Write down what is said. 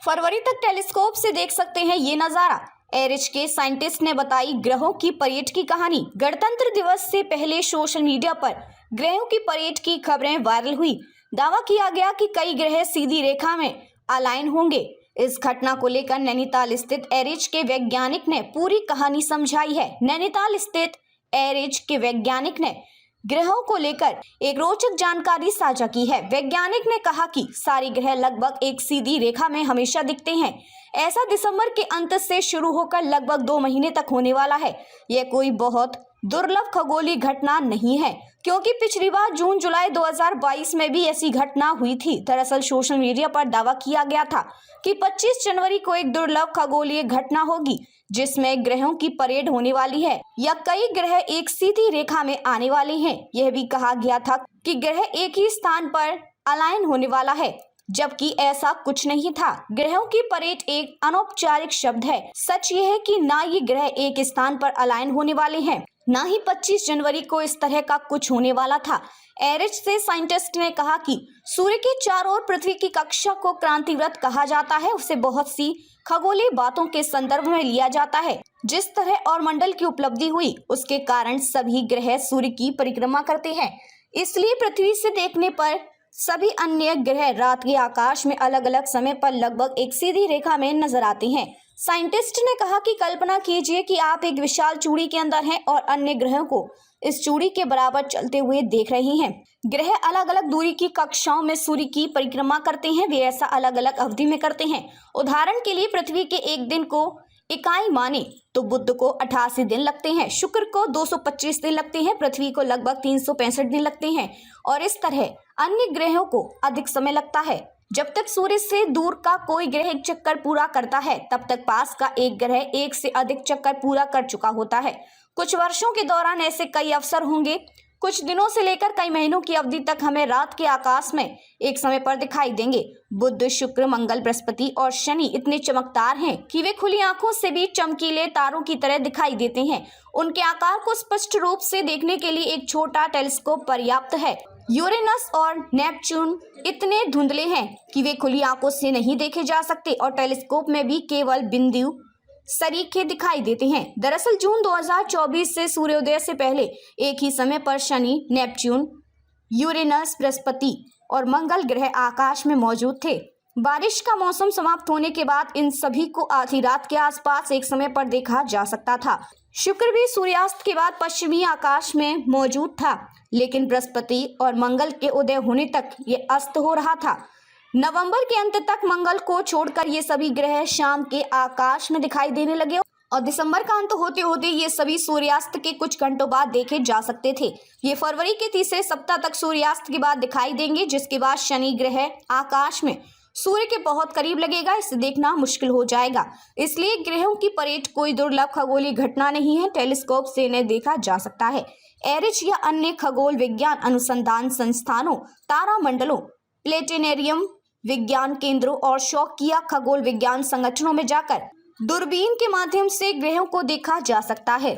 फरवरी तक टेलीस्कोप से देख सकते हैं ये नजारा। एरिच के साइंटिस्ट ने बताई ग्रहों की परेड की कहानी। गणतंत्र दिवस से पहले सोशल मीडिया पर ग्रहों की परेड की खबरें वायरल हुई। दावा किया गया कि कई ग्रह सीधी रेखा में अलाइन होंगे। इस घटना को लेकर नैनीताल स्थित एरिच के वैज्ञानिक ने पूरी कहानी समझाई है। नैनीताल स्थित एरिच के वैज्ञानिक ने ग्रहों को लेकर एक रोचक जानकारी साझा की है। वैज्ञानिक ने कहा कि सारे ग्रह लगभग एक सीधी रेखा में हमेशा दिखते हैं। ऐसा दिसंबर के अंत से शुरू होकर लगभग 2 महीने तक होने वाला है। यह कोई बहुत दुर्लभ खगोलीय घटना नहीं है, क्योंकि पिछली बार जून जुलाई 2022 में भी ऐसी घटना हुई थी। दरअसल सोशल मीडिया पर दावा किया गया था कि 25 जनवरी को एक दुर्लभ खगोलीय घटना होगी, जिसमें ग्रहों की परेड होने वाली है या कई ग्रह एक सीधी रेखा में आने वाले हैं। यह भी कहा गया था कि ग्रह एक ही स्थान पर अलाइन होने वाला है, जबकि ऐसा कुछ नहीं था। ग्रहों की परेड एक अनौपचारिक शब्द है। सच ये है कि ना ये ग्रह एक स्थान पर अलाइन होने वाले हैं, ना ही 25 जनवरी को इस तरह का कुछ होने वाला था। एरिच से साइंटिस्ट ने कहा कि सूर्य के चारों ओर पृथ्वी की कक्षा को क्रांतिवृत्त कहा जाता है। उसे बहुत सी खगोलीय बातों के संदर्भ में लिया जाता है। जिस तरह और मंडल की उपलब्धि हुई, उसके कारण सभी ग्रह सूर्य की परिक्रमा करते हैं। इसलिए पृथ्वी से देखने पर सभी अन्य ग्रह रात के आकाश में अलग अलग समय पर लगभग एक सीधी रेखा में नजर आते हैं। साइंटिस्ट ने कहा कि कल्पना कीजिए कि आप एक विशाल चूड़ी के अंदर हैं और अन्य ग्रहों को इस चूड़ी के बराबर चलते हुए देख रहे हैं। ग्रह अलग अलग दूरी की कक्षाओं में सूर्य की परिक्रमा करते हैं। वे ऐसा अलग अलग अवधि में करते हैं। उदाहरण के लिए पृथ्वी के एक दिन को इकाई माने तो बुध को 88 दिन लगते हैं, शुक्र को 225 दिन लगते हैं, पृथ्वी को लगभग 365 दिन लगते हैं और इस तरह अन्य ग्रहों को अधिक समय लगता है। जब तक सूर्य से दूर का कोई ग्रह एक चक्कर पूरा करता है, तब तक पास का एक ग्रह एक से अधिक चक्कर पूरा कर चुका होता है। कुछ वर्षों के दौरान ऐसे कई अवसर होंगे। कुछ दिनों से लेकर कई महीनों की अवधि तक हमें रात के आकाश में एक समय पर दिखाई देंगे। बुध, शुक्र, मंगल, बृहस्पति और शनि इतने चमकदार हैं कि वे खुली आंखों से भी चमकीले तारों की तरह दिखाई देते हैं। उनके आकार को स्पष्ट रूप से देखने के लिए एक छोटा टेलीस्कोप पर्याप्त है। यूरेनस और नेपच्यून इतने धुंधले हैं कि वे खुली आंखों से नहीं देखे जा सकते और टेलीस्कोप में भी केवल बिंदु सरीखे दिखाई देते हैं। दरअसल जून 2024 से सूर्योदय से पहले एक ही समय पर शनि, नेपच्यून, यूरेनस, बृहस्पति और मंगल ग्रह आकाश में मौजूद थे। बारिश का मौसम समाप्त होने के बाद इन सभी को आधी रात के आसपास एक समय पर देखा जा सकता था। शुक्र भी सूर्यास्त के बाद पश्चिमी आकाश में मौजूद था, लेकिन बृहस्पति और मंगल के उदय होने तक ये अस्त हो रहा था। नवंबर के अंत तक मंगल को छोड़कर ये सभी ग्रह शाम के आकाश में दिखाई देने लगे और दिसंबर का अंत होते होते ये सभी सूर्यास्त के कुछ घंटों बाद देखे जा सकते थे। ये फरवरी के तीसरे सप्ताह तक सूर्यास्त के बाद दिखाई देंगे, जिसके बाद शनि ग्रह आकाश में सूर्य के बहुत करीब लगेगा। इसे देखना मुश्किल हो जाएगा। इसलिए ग्रहों की परेड कोई दुर्लभ खगोलीय घटना नहीं है। टेलीस्कोप से इन्हें देखा जा सकता है। एरिच या अन्य खगोल विज्ञान अनुसंधान संस्थानों, तारामंडलों, प्लेनेटेरियम विज्ञान केंद्रों और शौकिया खगोल विज्ञान संगठनों में जाकर दूरबीन के माध्यम से ग्रहों को देखा जा सकता है।